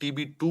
TB2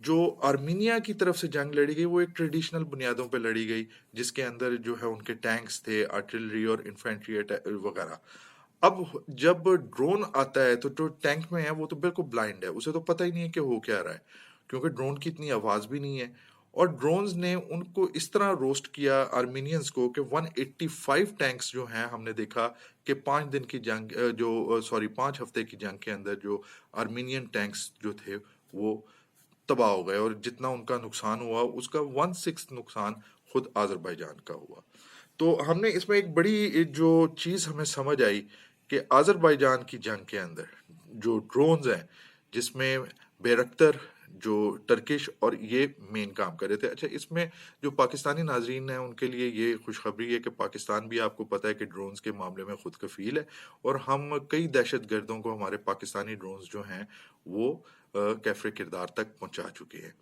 جو Armenia کی طرف سے جنگ لڑی گئی وہ ایک ٹریڈیشنل بنیادوں پہ لڑی گئی، جس کے اندر جو ہے ان کے ٹینکس تھے، آرٹلری اور انفینٹری وغیرہ۔ اب جب ڈرون آتا ہے تو جو ٹینک میں ہے وہ تو بالکل بلائنڈ ہے، اسے تو پتہ ہی نہیں ہے کہ ہو کیا رہا ہے، کیونکہ ڈرون کی اتنی آواز بھی نہیں ہے۔ اور ڈرونز نے ان کو اس طرح روسٹ کیا آرمینینز کو کہ 185 ٹینکس جو ہیں، ہم نے دیکھا کہ 5 دن کی جنگ جو سوری 5 ہفتے کی جنگ کے اندر جو آرمینین ٹینکس جو تھے وہ تباہ ہو گئے، اور جتنا ان کا نقصان ہوا اس کا 1/6 نقصان خود آذربائیجان کا ہوا۔ تو ہم نے اس میں ایک بڑی جو چیز ہمیں سمجھ آئی کہ آذربائیجان کی جنگ کے اندر جو ڈرونز ہیں، جس میں بیرکتر جو ٹرکش اور یہ مین کام کر رہے تھے۔ اچھا، اس میں جو پاکستانی ناظرین ہیں ان کے لیے یہ خوشخبری ہے کہ پاکستان بھی آپ کو پتہ ہے کہ ڈرونز کے معاملے میں خود کفیل ہے، اور ہم کئی دہشت گردوں کو ہمارے پاکستانی ڈرونز جو ہیں وہ کیفر کردار تک پہنچا چکے ہیں۔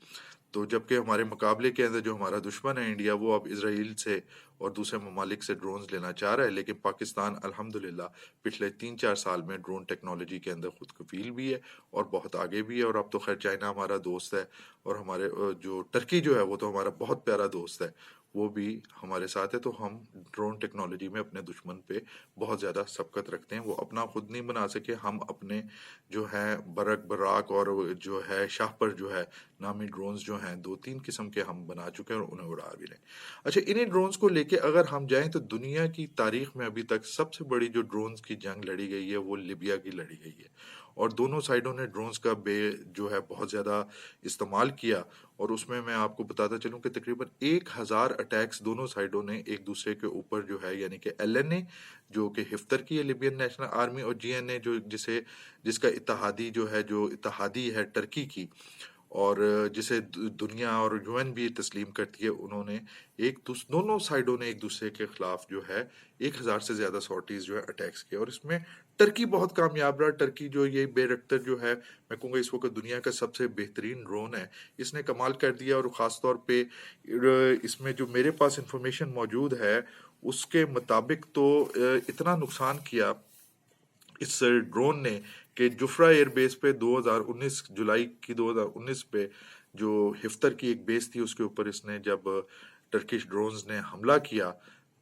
تو جبکہ ہمارے مقابلے کے اندر جو ہمارا دشمن ہے انڈیا، وہ اب اسرائیل سے اور دوسرے ممالک سے ڈرونز لینا چاہ رہا ہے، لیکن پاکستان الحمدللہ پچھلے 3-4 سال میں ڈرون ٹیکنالوجی کے اندر خود کفیل بھی ہے اور بہت آگے بھی ہے۔ اور اب تو خیر چائنا ہمارا دوست ہے، اور ہمارے جو ٹرکی جو ہے وہ تو ہمارا بہت پیارا دوست ہے، وہ بھی ہمارے ساتھ ہے۔ تو ہم ڈرون ٹیکنالوجی میں اپنے دشمن پہ بہت زیادہ سبقت رکھتے ہیں۔ وہ اپنا خود نہیں بنا سکے، ہم اپنے جو ہے برق براق اور جو ہے شاہ پر جو ہے نامی ڈرونز جو ہیں 2-3 قسم کے ہم بنا چکے ہیں اور انہیں اڑا بھی رہے ہیں۔ اچھا، انہیں ڈرونز کو لے کے اگر ہم جائیں تو دنیا کی تاریخ میں ابھی تک سب سے بڑی جو ڈرونز کی جنگ لڑی گئی ہے وہ لیبیا کی لڑی گئی ہے، اور دونوں سائڈوں نے ڈرونز کا جو ہے بہت زیادہ استعمال کیا، اور اس میں آپ کو بتاتا چلوں کہ تقریباً 1000 اٹیکس دونوں سائڈوں نے ایک دوسرے کے اوپر جو ہے، یعنی کہ ایل این اے جو کہ ہفتر کی ہے لیبین نیشنل آرمی، اور جی این اے جس کا اتحادی جو ہے، جو اتحادی ہے ٹرکی کی، اور جسے دنیا اور یو این بھی تسلیم کرتی ہے، انہوں نے دونوں سائڈوں نے ایک دوسرے کے خلاف جو ہے 1000 سے زیادہ سارٹیز جو ہے اٹیکس کیا، اور اس میں ٹرکی بہت کامیاب رہا۔ ٹرکی جو یہ بیرکتر جو ہے، میں کہوں گا اس وقت دنیا کا سب سے بہترین ڈرون ہے، اس نے کمال کر دیا، اور خاص طور پہ اس میں جو میرے پاس انفارمیشن موجود ہے اس کے مطابق تو اتنا نقصان کیا اس ڈرون نے کہ جفرا ایئر بیس پہ 2019 جولائی کی 2019 پہ جو ہفتر کی ایک بیس تھی اس کے اوپر اس نے جب ٹرکش ڈرونز نے حملہ کیا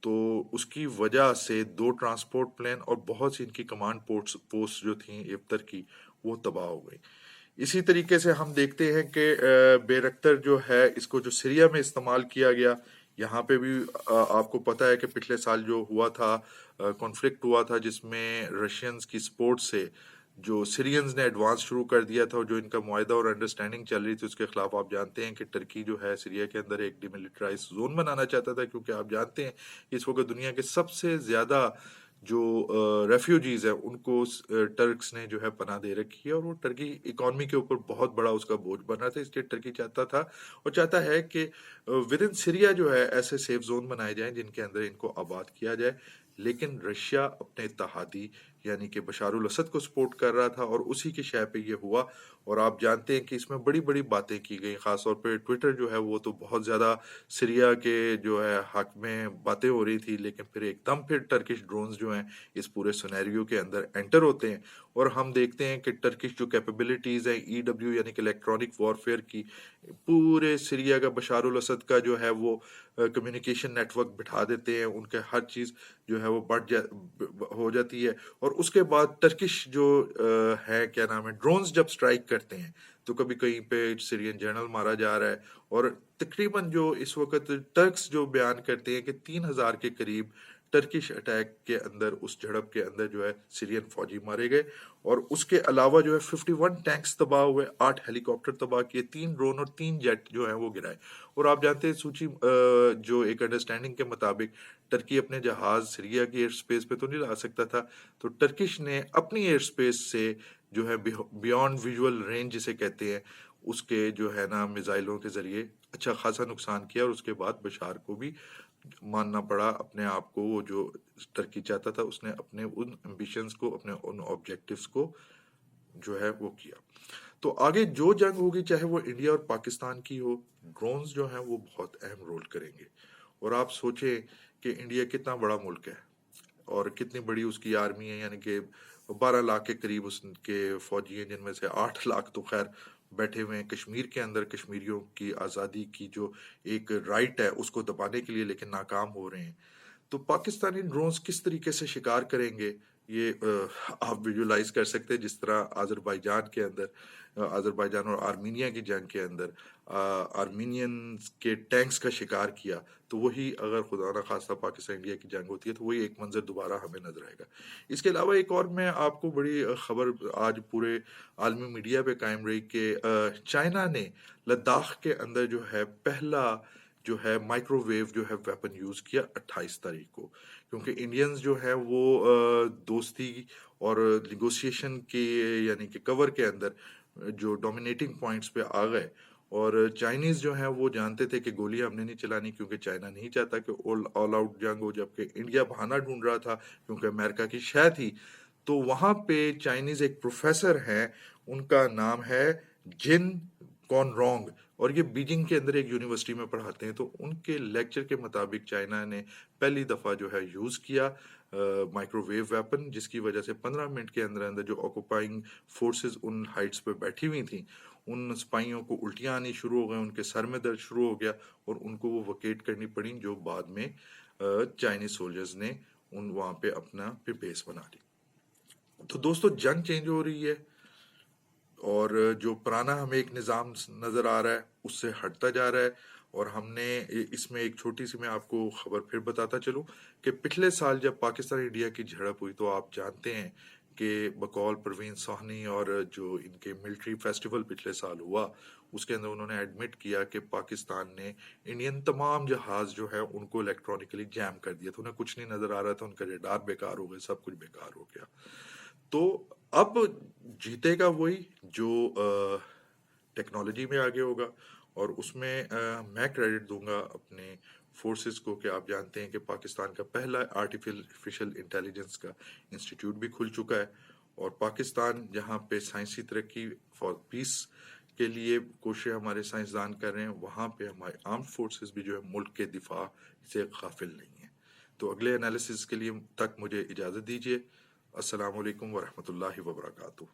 تو اس کی وجہ سے 2 ٹرانسپورٹ پلین اور بہت سی ان کی کمانڈ پوسٹ جو تھیں ہفتر کی وہ تباہ ہو گئی۔ اسی طریقے سے ہم دیکھتے ہیں کہ بیرکتر جو ہے اس کو جو سیریا میں استعمال کیا گیا، یہاں پہ بھی آپ کو پتہ ہے کہ پچھلے سال جو ہوا تھا کانفلکٹ ہوا تھا، جس میں رشینز کی سپورٹ سے جو سیرینز نے ایڈوانس شروع کر دیا تھا، اور جو ان کا معاہدہ اور انڈرسٹینڈنگ چل رہی تھی اس کے خلاف آپ جانتے ہیں کہ ٹرکی جو ہے سیریا کے اندر ایک ڈی ملٹرائز زون بنانا چاہتا تھا، کیونکہ آپ جانتے ہیں اس وقت دنیا کے سب سے زیادہ جو ریفیوجیز ہیں ان کو ٹرکس نے جو ہے پناہ دے رکھی ہے، اور وہ ٹرکی اکانومی کے اوپر بہت بڑا اس کا بوجھ بن رہا تھا، اس لیے ٹرکی چاہتا تھا اور چاہتا ہے کہ ود ان سیریا جو ہے ایسے سیف زون بنائے جائیں جن کے اندر ان کو آباد کیا جائے۔ لیکن رشیا اپنے اتحادی یعنی کہ بشار الاسد کو سپورٹ کر رہا تھا، اور اسی کی شے پہ یہ ہوا، اور آپ جانتے ہیں کہ اس میں بڑی بڑی باتیں کی گئی، خاص طور پہ ٹویٹر جو ہے وہ تو بہت زیادہ سیریا کے جو ہے حق میں باتیں ہو رہی تھی، لیکن پھر ایک دم پھر ٹرکش ڈرونز جو ہیں اس پورے سینیریو کے اندر انٹر ہوتے ہیں، اور ہم دیکھتے ہیں کہ ٹرکش جو کیپیبلٹیز ہیں ای ڈبلیو یعنی کہ الیکٹرانک وارفیئر کی، پورے سیریا کا بشار الاسد کا جو ہے وہ کمیونیکیشن نیٹ ورک بٹھا دیتے ہیں، ان کے ہر چیز جو ہے وہ ہو جاتی ہے۔ اور اس کے بعد ٹرکش جو ہے کیا نام ہے ڈرونز جب سٹرائک کرتے ہیں تو کبھی کہیں پہ سیرین جنرل مارا جا رہا ہے، اور تقریباً جو اس وقت ٹرکس جو بیان کرتے ہیں کہ 3000 کے قریب ٹرکش اٹیک کے اندر، اس جھڑپ کے اندر جو ہے سیرین فوجی مارے گئے، اور اس کے علاوہ جو ہے 51 ٹینکس تباہ ہوئے، 8 ہیلی کاپٹر تباہ کیے، 3 ڈرون اور 3 جیٹ جو ہیں وہ گرائے۔ اور آپ جانتے ہیں سوچی جو ایک انڈرسٹینڈنگ کے مطابق ٹرکی اپنے جہاز سیریا کی ایئر سپیس پہ تو نہیں لا سکتا تھا، تو ٹرکش نے اپنی ایئر سپیس سے جو ہے بیونڈ ویژول رینج جسے کہتے ہیں اس کے جو ہے نا میزائلوں کے ذریعے اچھا خاصا نقصان کیا، اور اس کے بعد بشار کو بھی ماننا پڑا اپنے آپ کو، وہ جو ٹرکی چاہتا تھا اس نے اپنے ان ایمبیشنز کو، اپنے ان آبجیکٹیوز کو جو ہے وہ کیا۔ تو آگے جو جنگ ہوگی چاہے وہ انڈیا اور پاکستان کی ہو، ڈرونز جو ہیں وہ بہت اہم رول کریں گے۔ اور آپ سوچیں کہ انڈیا کتنا بڑا ملک ہے اور کتنی بڑی اس کی آرمی ہے، یعنی کہ 12 لاکھ کے قریب اس کے فوجی ہیں، جن میں سے 8 لاکھ تو خیر بیٹھے ہوئے ہیں کشمیر کے اندر، کشمیریوں کی آزادی کی جو ایک رائٹ ہے اس کو دبانے کے لیے، لیکن ناکام ہو رہے ہیں۔ تو پاکستانی ڈرونز کس طریقے سے شکار کریں گے، یہ آپ ویژولائز کر سکتے ہیں، جس طرح آذربائیجان کے اندر، آذربائیجان اور آرمینیا کی جنگ کے اندر آرمینینز کے ٹینکس کا شکار کیا، تو وہی اگر خدا نہ خواستہ پاکستان انڈیا کی جنگ ہوتی ہے تو وہی ایک منظر دوبارہ ہمیں نظر آئے گا۔ اس کے علاوہ ایک اور میں آپ کو بڑی خبر آج پورے عالمی میڈیا پہ قائم رہی کہ چائنا نے لداخ کے اندر جو ہے پہلا جو ہے مائکرو ویو جو ہے ویپن یوز کیا 28 تاریخ کو، کیونکہ انڈینز جو ہے وہ دوستی اور نیگوسیشن کے یعنی کہ کور کے اندر جو ڈومینیٹنگ پوائنٹس پہ آ گئے، اور چائنیز جو ہیں وہ جانتے تھے کہ گولی ہم نے نہیں چلانی، کیونکہ چائنا نہیں چاہتا کہ آل آؤٹ جنگ ہو، جبکہ انڈیا بہانہ ڈھونڈ رہا تھا کیونکہ امریکہ کی شے تھی۔ تو وہاں پہ چائنیز ایک پروفیسر ہیں، ان کا نام ہے جن کون رونگ، اور یہ بیجنگ کے اندر ایک یونیورسٹی میں پڑھاتے ہیں۔ تو ان کے لیکچر کے مطابق چائنا نے پہلی دفعہ جو ہے یوز کیا مائکرو ویو ویپن، جس کی وجہ سے 15 منٹ کے اندر اندر جو آکوپائنگ فورسز ان ہائٹس پہ بیٹھی ہوئی تھیں، ان سپاہیوں کو الٹیاں آنی شروع ہو گئے، ان کے سر میں درد شروع ہو گیا، اور ان کو وہ وکیٹ کرنی پڑی، جو بعد میں چائنیز سولجرز نے وہاں پہ اپنا بیس بنا لی۔ تو دوستو جنگ چینج ہو رہی ہے، اور جو پرانا ہمیں ایک نظام نظر آ رہا ہے اس سے ہٹتا جا رہا ہے۔ اور ہم نے اس میں ایک چھوٹی سی میں آپ کو خبر پھر بتاتا چلوں کہ پچھلے سال جب پاکستان انڈیا کی جھڑپ ہوئی تو آپ جانتے ہیں کہ بقول پروین سہنی اور جو ان کے ملٹری فیسٹیول پچھلے سال ہوا، اس کے اندر انہوں نے ایڈمٹ کیا کہ پاکستان نے انڈین تمام جہاز جو ہے ان کو الیکٹرانکلی جیم کر دیا تھا، انہیں کچھ نہیں نظر آ رہا تھا، ان کا ریڈار بیکار ہو گئے، سب کچھ بیکار ہو گیا۔ تو اب جیتے گا وہی جو ٹیکنالوجی میں آگے ہوگا، اور اس میں میں کریڈٹ دوں گا اپنے فورسز کو کہ آپ جانتے ہیں کہ پاکستان کا پہلا آرٹیفیشل انٹیلیجنس کا انسٹیٹیوٹ بھی کھل چکا ہے، اور پاکستان جہاں پہ سائنسی ترقی فار پیس کے لیے کوششیں ہمارے سائنسدان کر رہے ہیں، وہاں پہ ہمارے آرمڈ فورسز بھی جو ہے ملک کے دفاع سے غافل نہیں ہیں۔ تو اگلے انالیسز کے لیے تک مجھے اجازت دیجیے۔ السلام علیکم ورحمۃ اللہ وبرکاتہ۔